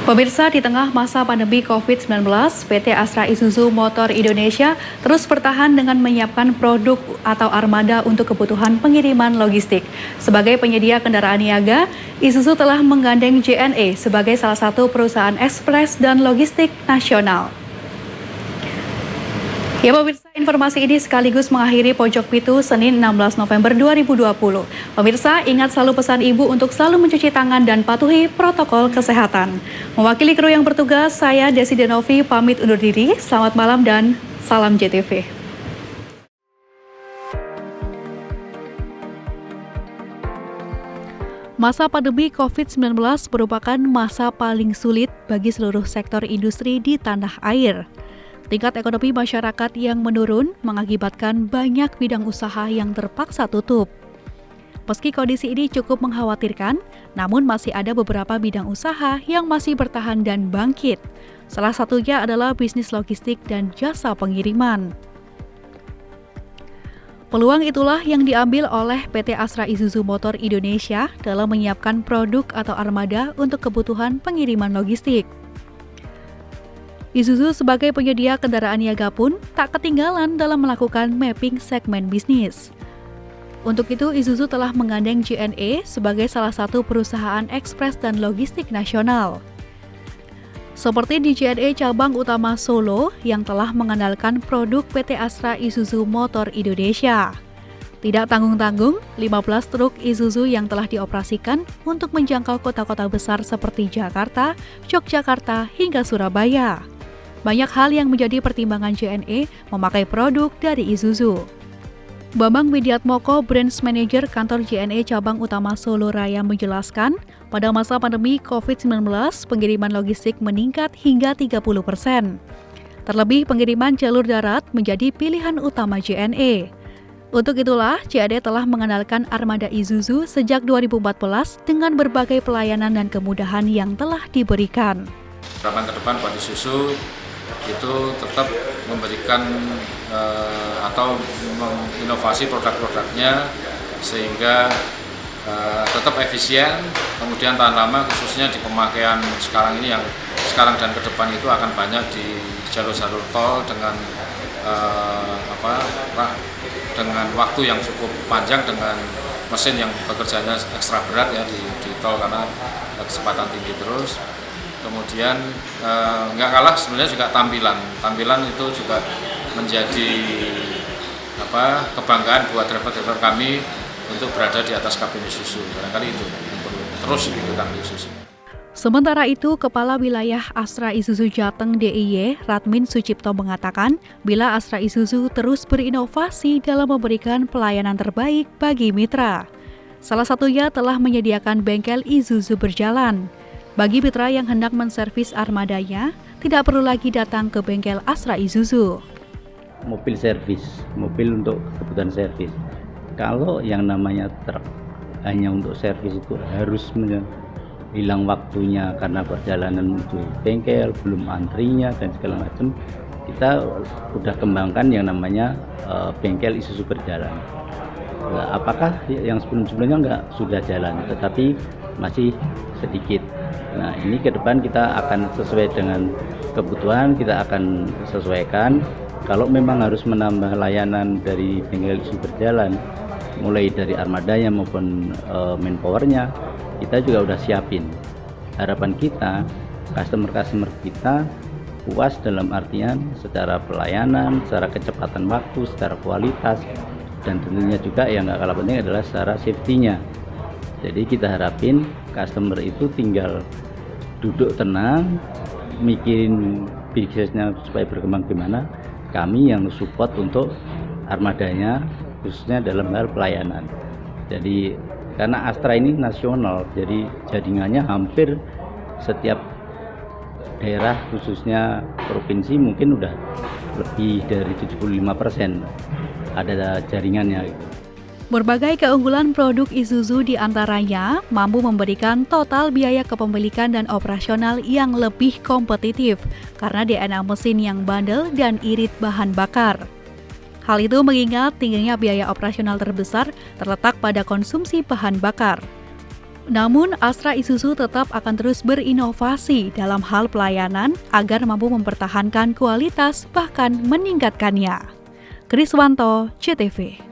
Pemirsa, di tengah masa pandemi COVID-19, PT Astra Isuzu Motor Indonesia terus bertahan dengan menyiapkan produk atau armada untuk kebutuhan pengiriman logistik. Sebagai penyedia kendaraan niaga, Isuzu telah menggandeng JNE sebagai salah satu perusahaan ekspres dan logistik nasional. Ya pemirsa, informasi ini sekaligus mengakhiri Pojok Pitu Senin 16 November 2020. Pemirsa, ingat selalu pesan ibu untuk selalu mencuci tangan dan patuhi protokol kesehatan. Mewakili kru yang bertugas, saya Desi Denovi pamit undur diri. Selamat malam dan salam JTV. Masa pandemi COVID-19 merupakan masa paling sulit bagi seluruh sektor industri di tanah air. Tingkat ekonomi masyarakat yang menurun mengakibatkan banyak bidang usaha yang terpaksa tutup. Meski kondisi ini cukup mengkhawatirkan, namun masih ada beberapa bidang usaha yang masih bertahan dan bangkit. Salah satunya adalah bisnis logistik dan jasa pengiriman. Peluang itulah yang diambil oleh PT Astra Isuzu Motor Indonesia dalam menyiapkan produk atau armada untuk kebutuhan pengiriman logistik. Isuzu sebagai penyedia kendaraan niaga pun tak ketinggalan dalam melakukan mapping segmen bisnis. Untuk itu, Isuzu telah menggandeng JNE sebagai salah satu perusahaan ekspres dan logistik nasional. Seperti di JNE cabang utama Solo yang telah mengandalkan produk PT Astra Isuzu Motor Indonesia. Tidak tanggung-tanggung, 15 truk Isuzu yang telah dioperasikan untuk menjangkau kota-kota besar seperti Jakarta, Yogyakarta, hingga Surabaya. Banyak hal yang menjadi pertimbangan JNE memakai produk dari Isuzu. Bambang Widiatmoko, Branch Manager kantor JNE cabang utama Solo Raya menjelaskan, pada masa pandemi COVID-19, pengiriman logistik meningkat hingga 30%. Terlebih pengiriman jalur darat menjadi pilihan utama JNE. Untuk itulah, JNE telah mengandalkan armada Isuzu sejak 2014 dengan berbagai pelayanan dan kemudahan yang telah diberikan. Harapan ke depan buat Isuzu itu tetap memberikan atau menginovasi produk-produknya sehingga tetap efisien, kemudian tahan lama, khususnya di pemakaian sekarang ini yang sekarang dan ke depan itu akan banyak di jalur-jalur tol dengan dengan waktu yang cukup panjang, dengan mesin yang bekerjanya ekstra berat ya di tol karena kecepatan tinggi terus. Kemudian nggak kalah sebenarnya juga tampilan itu juga menjadi kebanggaan buat driver-driver kami untuk berada di atas kabin Isuzu. Barangkali itu yang perlu terus dilakukan di Isuzu. Sementara itu, Kepala Wilayah Astra Isuzu Jateng DIY, Radmin Sucipto mengatakan, bila Astra Isuzu terus berinovasi dalam memberikan pelayanan terbaik bagi mitra. Salah satunya telah menyediakan bengkel Isuzu berjalan. Bagi mitra yang hendak menservis armadanya, tidak perlu lagi datang ke bengkel Astra Isuzu. Mobil servis, mobil untuk kebutuhan servis. Kalau yang namanya truk hanya untuk servis itu harus hilang waktunya karena perjalanan menuju bengkel, belum antrinya dan segala macam. Kita udah kembangkan yang namanya bengkel Isuzu berjalan. Apakah yang sebelum-sebelumnya enggak sudah jalan, tetapi masih sedikit. Nah, ini ke depan kita akan sesuai dengan kebutuhan, kita akan sesuaikan. Kalau memang harus menambah layanan dari bengkel Isuzu berjalan, mulai dari armadanya maupun manpowernya, kita juga udah siapin. Harapan kita, customer kita puas dalam artian secara pelayanan, secara kecepatan waktu, secara kualitas, dan tentunya juga yang nggak kalah penting adalah secara safety-nya. Jadi kita harapin customer itu tinggal duduk tenang, mikirin bisnisnya supaya berkembang gimana. Kami yang support untuk armadanya, khususnya dalam hal pelayanan. Jadi karena Astra ini nasional, jadi jaringannya hampir setiap daerah, khususnya provinsi mungkin udah lebih dari 75% ada jaringannya. Berbagai keunggulan produk Isuzu diantaranya mampu memberikan total biaya kepemilikan dan operasional yang lebih kompetitif karena DNA mesin yang bandel dan irit bahan bakar. Hal itu mengingat tingginya biaya operasional terbesar terletak pada konsumsi bahan bakar. Namun, Astra Isuzu tetap akan terus berinovasi dalam hal pelayanan agar mampu mempertahankan kualitas bahkan meningkatkannya. Kriswanto, CTV.